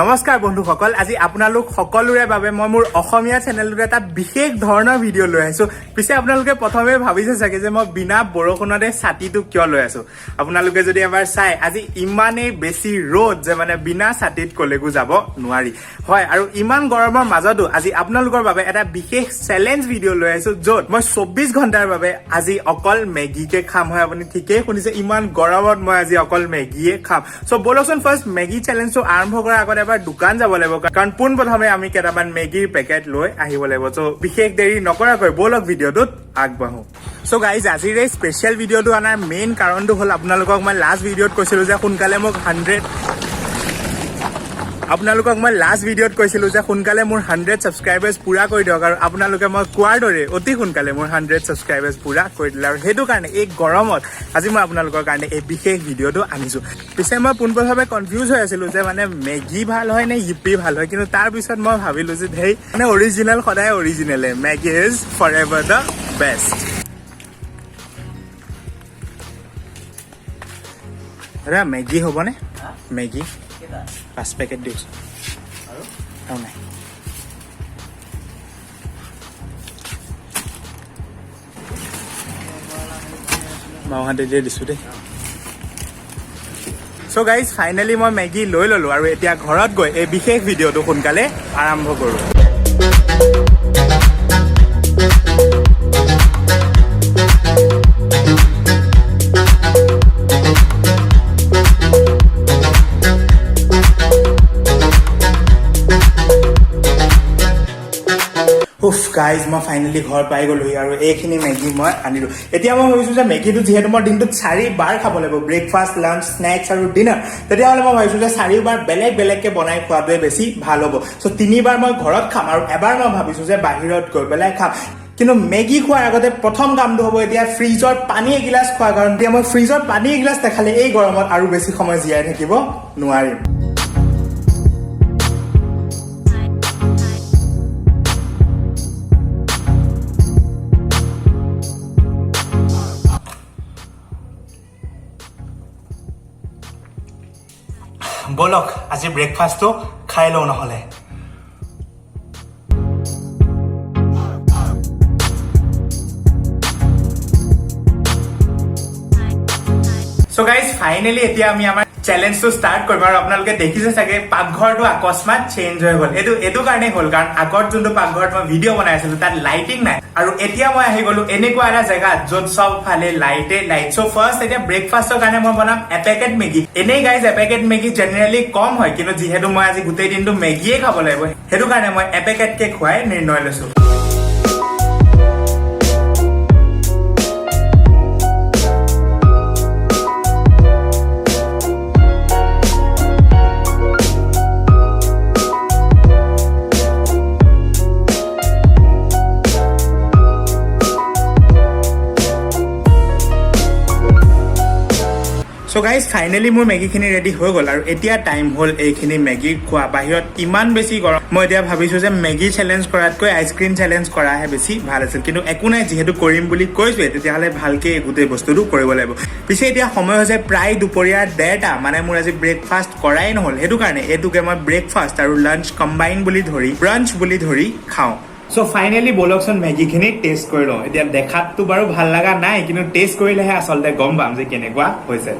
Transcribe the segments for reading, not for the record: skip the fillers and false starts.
নমস্কাৰ বন্ধুসকল, আজি আপোনালোক সকলোৰে বাবে মই মোৰ অসমীয়া চেনেলটোত এটা বিশেষ ধৰণৰ ভিডিঅ' লৈ আহিছোঁ। পিছে আপোনালোকে প্ৰথমে ভাবিছে চাগে যে মই বিনা বৰষুণতে ছাতিটো কিয় লৈ আছোঁ। আপোনালোকে যদি এবাৰ চাই, আজি ইমানেই বেছি ৰ'দ যে মানে বিনা ছাতিত কলৈকো যাব নোৱাৰি। হয়, আৰু ইমান গৰমৰ মাজতো আজি আপোনালোকৰ বাবে এটা বিশেষ চেলেঞ্জ ভিডিঅ' লৈ আহিছোঁ, য'ত মই 24 ঘণ্টাৰ বাবে আজি অকল মেগীকে খাম। হয়, আপুনি ঠিকেই শুনিছে, ইমান গৰমত মই আজি অকল মেগীয়ে খাম। চ' ব'লকচোন ফাৰ্ষ্ট মেগী চেলেঞ্জটো আৰম্ভ কৰাৰ আগত এবাৰ দোকান যাব লাগিব, কাৰণ পোনপ্ৰথমে আমি কেইটামান মেগীৰ পেকেট লৈ আহিব লাগিব। চ' বিশেষ দেৰি নকৰাকৈ ব'লক ভিডিঅ'টোত আগবাঢ়ো। চ' গাইজ, আজিৰ এই স্পেচিয়েল ভিডিঅ'টো অনাৰ মেইন কাৰণটো হ'ল, আপোনালোকক মই লাষ্ট ভিডিঅ'ত কৈছিলোঁ যে সোনকালে মোক 100 ছাবস্ক্ৰাইবাৰ্ছ পুৰা কৰি দিয়ক, আৰু আপোনালোকে মই কোৱাৰ দৰে অতি সোনকালে মোৰ 100 ছাবস্ক্ৰাইবাৰ্ছ পুৰা কৰি দিলে। আৰু সেইটো কাৰণে এই গৰমত আজি মই আপোনালোকৰ কাৰণে এই বিশেষ ভিডিঅ'টো আনিছোঁ। পিছে মই পোনপ্ৰথমে কনফিউজ হৈ আছিলোঁ যে মানে মেগী ভাল হয় নে ইপি ভাল হয়, কিন্তু তাৰ পিছত মই ভাবিলোঁ যে হেই, মানে অৰিজিনেল সদায় অৰিজিনেলে, Maggi is forever the best. দাদা মেগী হ'বনে? মেগী 5 পেকেট দিওঁচোন। আৰু নাই মাহঁতে দিয়ে দিছোঁ দেই। চ' গাইজ, ফাইনেলি মই মেগী লৈ ল'লোঁ, আৰু এতিয়া ঘৰত গৈ এই বিশেষ ভিডিঅ'টো সোনকালে আৰম্ভ কৰোঁ। গাইজ, মই ফাইনেলি ঘৰ পাই গ'লোহি, আৰু এইখিনি মেগী মই আনিলোঁ। এতিয়া মই ভাবিছোঁ যে মেগীটো যিহেতু মই দিনটোত 4 বাৰ খাব লাগিব, ব্ৰেকফাষ্ট, লাঞ্চ, স্নেক্স আৰু ডিনাৰ, তেতিয়াহ'লে মই ভাবিছোঁ যে 4 বাৰ বেলেগ বেলেগকৈ বনাই খোৱাটোৱে বেছি ভাল হ'ব। চ' 3 বাৰ মই ঘৰত খাম, আৰু এবাৰ মই ভাবিছোঁ যে বাহিৰত গৈ পেলাই খাম। কিন্তু মেগী খোৱাৰ আগতে প্ৰথম কামটো হ'ব এতিয়া ফ্ৰিজৰ পানী এগিলাচ খোৱা, কাৰণ এতিয়া মই ফ্ৰিজৰ পানী এগিলাচ নাখালে এই গৰমত আৰু বেছি সময় জীয়াই থাকিব নোৱাৰিম। ব'লক আজি ব্ৰেকফাষ্টটো খাই লওঁ নহ'লে। চ' গাইজ, ফাইনেলি এতিয়া আমি আমাৰ চেলেঞ্জটো ষ্টাৰ্ট কৰিম। আৰু আপোনালোকে দেখিছে চাগে পাকঘৰটো অকস্মাত চেঞ্জ হৈ গ'ল। এইটো কাৰণেই হ'ল, কাৰণ আগত যোনটো পাকঘৰত মই ভিডিঅ' বনাই আছিলো তাত লাইটিং নাই, আৰু এতিয়া মই আহি গ'লো এনেকুৱা এটা জেগাত য'ত চব ফালে লাইটে লাইট। চ' ফাৰ্ষ্ট এতিয়া ব্ৰেকফাষ্টৰ কাৰণে মই বনাম এপেকেট মেগী। এনেই গাইজ এপেকেট মেগী জেনেৰেলি কম হয়, কিন্তু যিহেতু মই আজি গোটেই দিনটো মেগীয়ে খাব লাগিব, সেইটো কাৰণে মই এপেকেটকে খুৱাই নিৰ্ণয় লৈছো। চ' গাইজ, ফাইনেলি মোৰ মেগীখিনি ৰেডি হৈ গ'ল, আৰু এতিয়া টাইম হ'ল এইখিনি মেগী খোৱা। বাহিৰত ইমান বেছি গৰম, মই এতিয়া ভাবিছোঁ যে মেগী চেলেঞ্জ কৰাতকৈ আইচক্ৰীম চেলেঞ্জ কৰাহে বেছি ভাল আছিল। কিন্তু একো নাই, যিহেতু কৰিম বুলি কৈছোৱে, তেতিয়াহ'লে ভালকৈ গোটেই বস্তুটো কৰিব লাগিব। পিছে এতিয়া সময় হৈছে প্ৰায় দুপৰীয়া 1:30, মানে মোৰ আজি ব্ৰেকফাষ্ট কৰাই নহ'ল। সেইটো কাৰণে এইটোকে মই ব্ৰেকফাষ্ট আৰু লাঞ্চ কম্বাইন বুলি ধৰি, ব্ৰাঞ্চ বুলি ধৰি খাওঁ। চ' ফাইনেলি ব'লকচোন মেগীখিনি টেষ্ট কৰি লওঁ। এতিয়া দেখাততো বাৰু ভাল লগা নাই, কিন্তু টেষ্ট কৰিলেহে আচলতে গম পাম যে কেনেকুৱা হৈছে।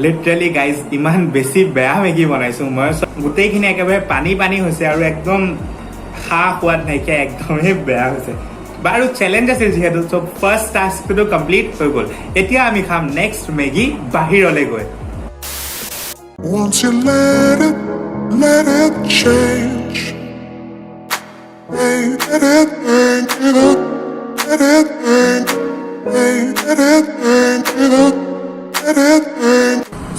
লিটাৰেলি গাইজ, ইমান বেছি বেয়া মেগী বনাইছো মই, গোটেইখিনি একেবাৰে পানী পানী হৈছে, আৰু একদম সোৱাদ নাইকিয়া, একদমেই বেয়া হৈছে। বাৰু চেলেঞ্জ আছিল যিহেতু, চ' ফাৰ্ষ্ট টাস্কটো কমপ্লিট হৈ গ'ল। এতিয়া আমি খাম নেক্সট মেগী বাহিৰলৈ গৈ।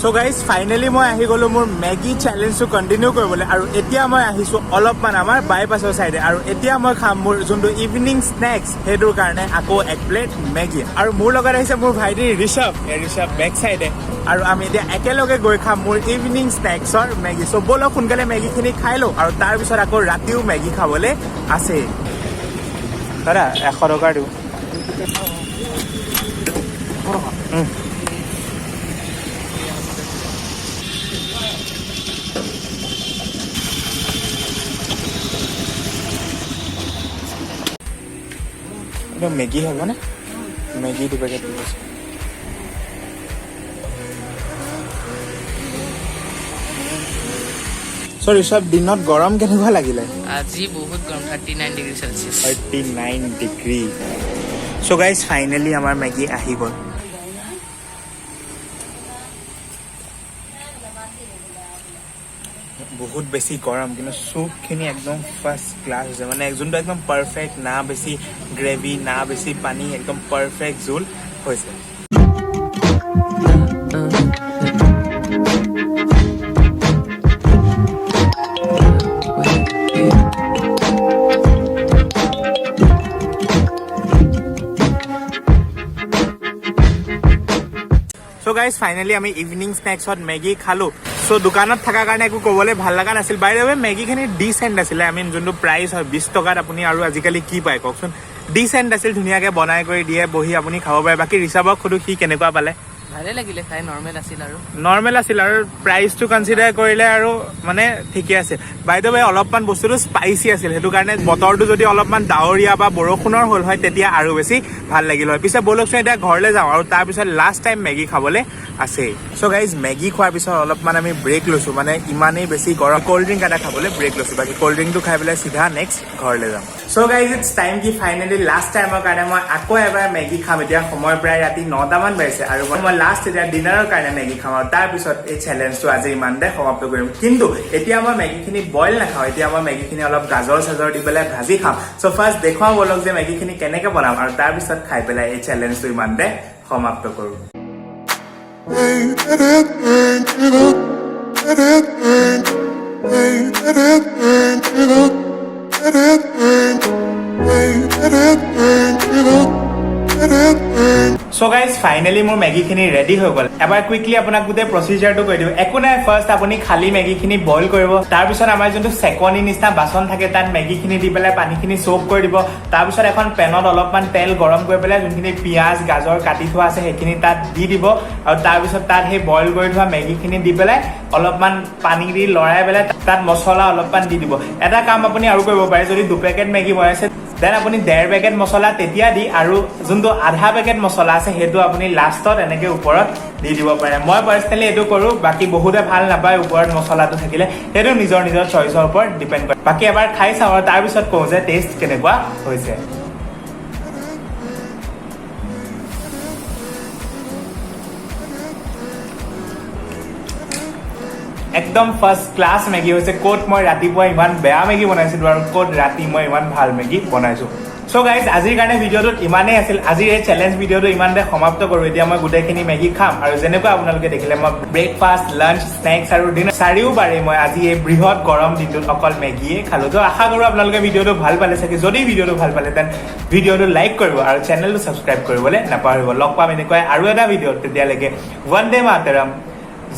চ' গাইজ, ফাইনেলি মই আহি গ'লো মোৰ মেগী চেলেঞ্জটো কণ্টিনিউ কৰিবলৈ, আৰু এতিয়া মই আহিছোঁ অলপমান আমাৰ বাইপাছৰ চাইডে, আৰু এতিয়া মই খাম মোৰ যোনটো ইভিনিং স্নেক্স, সেইটোৰ কাৰণে আকৌ 1 প্লেট মেগী। আৰু মোৰ লগত আহিছে মোৰ ভাইটি ঋষভ বেক চাইডে, আৰু আমি এতিয়া একেলগে গৈ খাম মোৰ ইভিনিং স্নেক্সৰ মেগী। চ' ব'লক সোনকালে মেগীখিনি খাই লওঁ, আৰু তাৰপিছত আকৌ ৰাতিও মেগী খাবলৈ আছে। দাদা 100 টকা দিওঁ মেগী হ'ব নে মেগী 2 পেকেট দিব সৰি সব দিনত গৰম কেনেকুৱা লাগিলে আজি বহুত গৰম 39 degree Celsius 39 degree so guys finally আমাৰ মেগী আহি গ'ল বহুত বেছি গৰম কিন্তু চুপখিনি একদম ফাৰ্ষ্ট ক্লাছ হৈছে মানে যোনটো একদম পাৰফেক্ট না বেছি গ্ৰেভি না বেছি পানী একদম পাৰফেক্ট জোল হৈছে So guys, finally আমি ইভিনিং স্ন্যাক্সত মেগী খালো সো দোকানত থাকা কাৰণে একো ক'বলৈ ভাল লগা নাছিল বাই দ্য ৱে মেগীখিনি ডিচেণ্ট আছিলে আই মিন যোনটো প্ৰাইচ হয় 20 টকাত আপুনি আৰু আজিকালি কি পায় কওকচোন ডিচেণ্ট আছিল ধুনীয়াকৈ বনাই কৰি দিয়ে বহি আপুনি খাব পাৰে বাকী ঋষভক সুধো সি কেনেকুৱা পালে ভালে লাগিলে খাই নৰ্মেল আছিল আৰু প্ৰাইচটো কনচিডাৰ কৰিলে আৰু মানে ঠিকে আছে বাই দ্য ৱে অলপমান বস্তুটো স্পাইচি আছিল সেইটো কাৰণে বতৰটো যদি অলপমান ডাৱৰীয়া বা বৰষুণৰ হ'ল হয় তেতিয়া আৰু বেছি ভাল লাগিল হয় পিছে বলকচোন এতিয়া ঘৰলৈ যাওঁ আৰু তাৰপিছত লাষ্ট টাইম মেগী খাবলৈ আছে সো গাইজ মেগী খোৱাৰ পিছত অলপমান আমি ব্ৰেক লৈছোঁ মানে ইমানেই বেছি গৰম কল্ড ড্ৰিংক এটা খাবলৈ ব্ৰেক লৈছোঁ বাকী কল্ড ড্ৰিংকটো খাই পেলাই চিধা নেক্সট ঘৰলৈ যাম সো গাইজ ইটছ টাইম কি ফাইনেলি লাষ্ট টাইমৰ কাৰণে মই আকৌ এবাৰ মেগী খাম এতিয়া সময় প্ৰায় ৰাতি 9টা মান বাজিছে আৰু মই লাষ্ট এতিয়া ডিনাৰৰ কাৰণে মেগী খাম আৰু তাৰপিছত এই চেলেঞ্জটো আজি ইমানতে সমাপ্ত কৰিম কিন্তু এতিয়া মই মেগীখিনি বইল নাখাওঁ এতিয়া মই মেগীখিনি অলপ গাজৰ চাজৰ দি পেলাই ভাজি খাম সো ফাৰ্ষ্ট দেখুৱাওঁ বলক যে মেগীখিনি কেনেকৈ বনাম আৰু তাৰপিছত খাই পেলাই এই চেলেঞ্জটো ইমানতে সমাপ্ত কৰোঁ So guys, finally মোৰ মেগীখিনি ৰেডি হৈ গ'ল এবাৰ কুইকলি আপোনাক গোটেই প্ৰচিজাৰটো কৈ দিওঁ একো নাই ফাৰ্ষ্ট আপুনি খালি মেগীখিনি বইল কৰিব তাৰপিছত আমাৰ যোনটো চেকনি নিচিনা বাচন থাকে তাত মেগীখিনি দি পেলাই পানীখিনি চ'ক কৰি দিব তাৰপিছত এখন পেনত অলপমান তেল গৰম কৰি পেলাই যোনখিনি পিঁয়াজ গাজৰ কাটি থোৱা আছে সেইখিনি তাত দি দিব আৰু তাৰপিছত তাত সেই বইল কৰি থোৱা মেগীখিনি দি পেলাই অলপমান পানী দি লৰাই পেলাই তাত মছলা অলপমান দি দিব এটা কাম আপুনি আৰু কৰিব পাৰে যদি 2 পেকেট মেগী বনাইছে দেন আপুনি 1.5 পেকেট মছলা তেতিয়া দি আৰু যোনটো আধা পেকেট মছলা আছে সেইটো আপুনি লাষ্টত এনেকে ওপৰত দি দিব পাৰে মই পাৰ্চনেলি এইটো কৰোঁ বাকী বহুতে ভাল নাপায় ওপৰত মছলাটো থাকিলে সেইটো নিজৰ নিজৰ চইচৰ ওপৰত ডিপেণ্ড কৰে বাকী এবাৰ খাই চাওঁ আৰু তাৰপিছত কওঁ যে টেষ্ট কেনেকুৱা হৈছে একদম ফাৰ্ষ্ট ক্লাছ মেগী হৈছে ক'ত মই ৰাতিপুৱা ইমান বেয়া মেগী বনাইছিলোঁ আৰু ক'ত ৰাতি মই ইমান ভাল মেগী বনাইছোঁ সো গাইজ আজিৰ কাৰণে ভিডিঅ'টোত ইমানেই আছিল আজিৰ এই চেলেঞ্জ ভিডিঅ'টো ইমানতে সমাপ্ত কৰোঁ এতিয়া মই গোটেইখিনি মেগী খাম আৰু যেনেকুৱা আপোনালোকে দেখিলে মই ব্ৰেকফাষ্ট লাঞ্চ স্নেক্স আৰু ডিনাৰ চাৰিওবাৰে মই আজি এই বৃহৎ গৰম দিনটোত অকল মেগীয়ে খালোঁ তো আশা কৰোঁ আপোনালোকে ভিডিঅ'টো ভাল পালে চাগে যদি ভিডিঅ'টো ভাল পালে তেন ভিডিঅ'টো লাইক কৰিব আৰু চেনেলটো ছাবস্ক্ৰাইব কৰিবলৈ নাপাহৰিব লগ পাম এনেকুৱাই আৰু এটা ভিডিঅ'ত তেতিয়ালৈকে বন্দে মাতৰম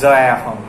জয় অসম